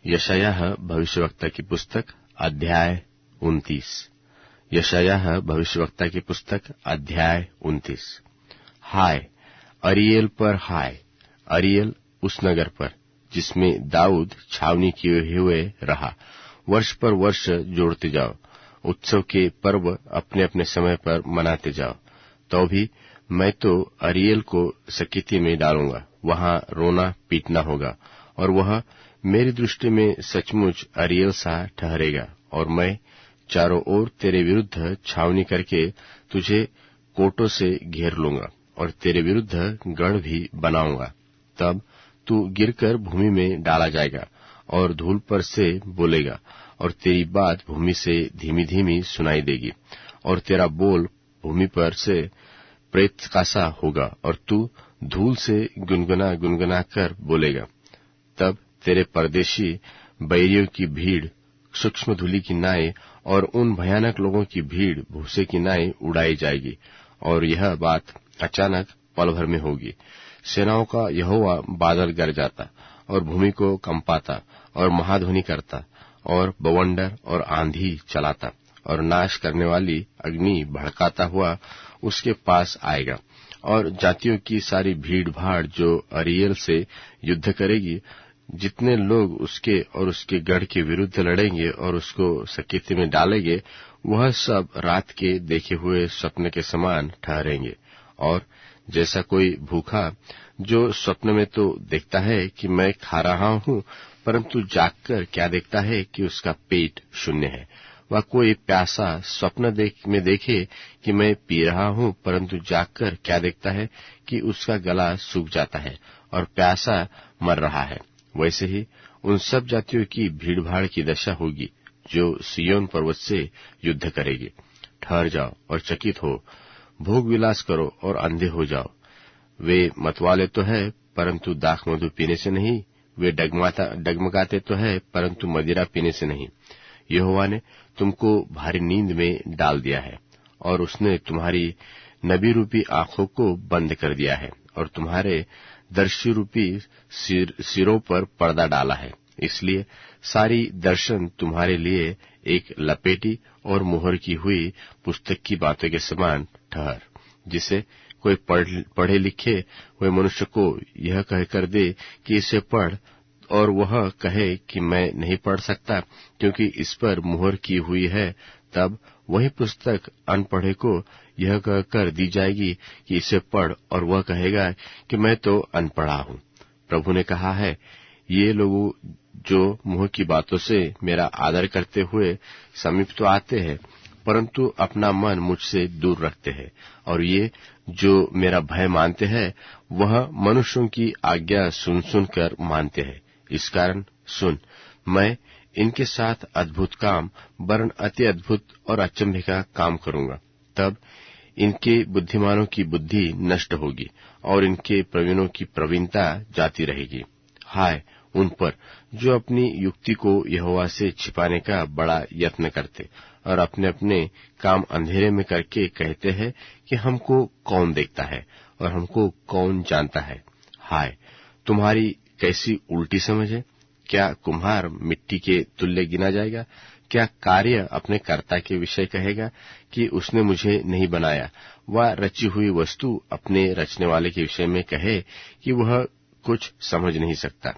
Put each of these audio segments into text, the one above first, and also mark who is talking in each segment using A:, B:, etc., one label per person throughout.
A: यशायाह भविष्यवक्ता की पुस्तक अध्याय 29। यशायाह भविष्यवक्ता की पुस्तक अध्याय 29। हाय अरियल पर, हाय अरियल उस नगर पर जिसमें दाऊद छावनी किए हुए रहा। वर्ष पर वर्ष जोड़ते जाओ, उत्सव के पर्व अपने अपने समय पर मनाते जाओ। तो भी मैं तो अरियल को सकीती में डालूंगा, वहां रोना पीटना होगा, और वह मेरी दृष्टि में सचमुच अरियल सा ठहरेगा। और मैं चारों ओर तेरे विरुद्ध छावनी करके तुझे कोटों से घेर लूंगा और तेरे विरुद्ध गढ़ भी बनाऊंगा। तब तू गिरकर भूमि में डाला जाएगा और धूल पर से बोलेगा, और तेरी बात भूमि से धीमी धीमी सुनाई देगी, और तेरा बोल भूमि पर से प्रेत का सा होगा, और तू धूल से गुनगुना गुनगुना कर बोलेगा। तब तेरे परदेशी बैरियों की भीड़ सूक्ष्म धूलि की नाई और उन भयानक लोगों की भीड़ भूसे की नाई उड़ाई जाएगी। और यह बात अचानक पल भर में होगी। सेनाओं का यहोवा बादल गरजाता और भूमि को कंपाता और महाध्वनि करता और बवंडर और आंधी चलाता और नाश करने वाली अग्नि भड़काता हुआ उसके पास आएगा। और जातियों की सारी भीड़ भाड़ जो अरियल से युद्ध करेगी, जितने लोग उसके और उसके गढ़ के विरुद्ध लड़ेंगे और उसको सकीती में डालेंगे, वह सब रात के देखे हुए स्वप्न के समान ठहरेंगे। और जैसा कोई भूखा जो स्वप्न में तो देखता है कि मैं खा रहा हूं, परंतु जागकर क्या देखता है कि उसका पेट शून्य है। वह कोई प्यासा स्वप्न में देखे कि मैं पी रहा हूं, परंतु जागकर क्या देखता है कि उसका गला सूख जाता है और प्यासा मर रहा है। वैसे ही उन सब जातियों की भीड़भाड़ की दशा होगी जो सिय्योन पर्वत से युद्ध करेगी। ठहर जाओ और चकित हो, भोग विलास करो और अंधे हो जाओ। वे मतवाले तो है, परंतु दाख मधु पीने से नहीं। वे डगमगाते तो है, परंतु मदिरा पीने से नहीं। यहोवा ने तुमको भारी नींद में डाल दिया है, और उसने तुम्हारी नबी रूपी आंखों को बंद कर दिया है, और तुम्हारे दर्शी रूपी सिरों पर पर्दा डाला है। इसलिए सारी दर्शन तुम्हारे लिए एक लपेटी और मुहर की हुई पुस्तक की बातों के समान ठहर, जिसे कोई पढ़े लिखे हुए मनुष्य को यह कहकर दे कि इसे पढ़, और वह कहे कि मैं नहीं पढ़ सकता क्योंकि इस पर मुहर की हुई है। तब वही पुस्तक अनपढ़े को यह कहकर दी जाएगी कि इसे पढ़, और वह कहेगा कि मैं तो अनपढ़ा हूं। प्रभु ने कहा है, ये लोग जो मुंह की बातों से मेरा आदर करते हुए समीप तो आते हैं, परंतु अपना मन मुझसे दूर रखते हैं, और ये जो मेरा भय मानते हैं, वह मनुष्यों की आज्ञा सुन सुनकर मानते हैं। इस कारण सुन, मैं इनके साथ अद्भुत काम, वरन अति अद्भुत और अचंभे का काम करूंगा। तब इनके बुद्धिमानों की बुद्धि नष्ट होगी और इनके प्रवीणों की प्रवीणता जाती रहेगी। हाय उन पर जो अपनी युक्ति को यहोवा से छिपाने का बड़ा यत्न करते और अपने अपने काम अंधेरे में करके कहते हैं कि हमको कौन देखता है और हमको कौन जानता है। हाय तुम्हारी कैसी उल्टी समझ है! क्या कुम्हार मिट्टी के तुल्य गिना जाएगा? क्या कार्य अपने कर्ता के विषय कहेगा कि उसने मुझे नहीं बनाया? वह रची हुई वस्तु अपने रचने वाले के विषय में कहे कि वह कुछ समझ नहीं सकता?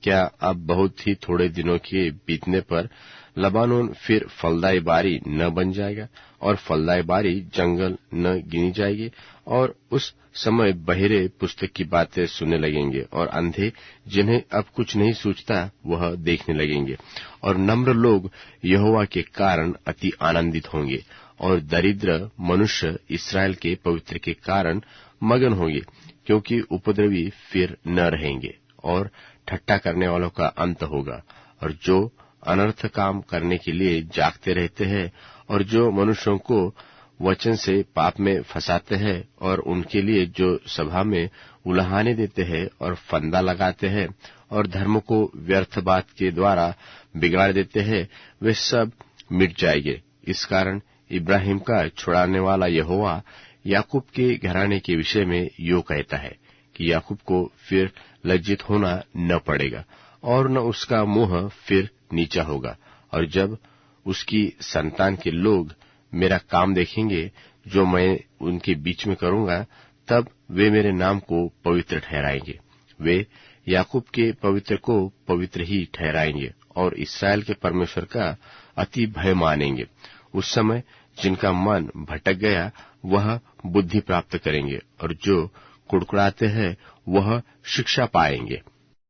A: क्या अब बहुत ही थोड़े दिनों के बीतने पर लबानोन फिर फलदाई बारी न बन जाएगा और फलदाई बारी जंगल न गिनी जाएगी? और उस समय बहिरे पुस्तक की बातें सुनने लगेंगे और अंधे जिन्हें अब कुछ नहीं सूझता वह देखने लगेंगे, और नम्र लोग यहोवा के कारण अति आनंदित होंगे, और दरिद्र मनुष्य इस्राएल के पवित्र के कारण मगन होंगे, क्योंकि उपद्रवी फिर न रहेंगे और ठट्ठा करने वालों का अंत होगा। और जो अनर्थ काम करने के लिए जागते रहते हैं और जो मनुष्यों को वचन से पाप में फंसाते हैं और उनके लिए जो सभा में उलाहने देते हैं और फंदा लगाते हैं और धर्म को व्यर्थ बात के द्वारा बिगाड़ देते हैं, वे सब मिट जाएंगे। इस कारण इब्राहिम का छुड़ाने वाला यहोवा याकूब के घराने के विषय में यो कहता है कि याकूब को फिर लज्जित होना न पड़ेगा और न उसका मुंह फिर नीचा होगा। और जब उसकी संतान के लोग मेरा काम देखेंगे जो मैं उनके बीच में करूंगा, तब वे मेरे नाम को पवित्र ठहराएंगे। वे याकूब के पवित्र को पवित्र ही ठहराएंगे और इस्राएल के परमेश्वर का अति भय मानेंगे। उस समय जिनका मन भटक गया वह बुद्धि प्राप्त करेंगे और जो कुड़कुड़ाते हैं वह शिक्षा पाएंगे।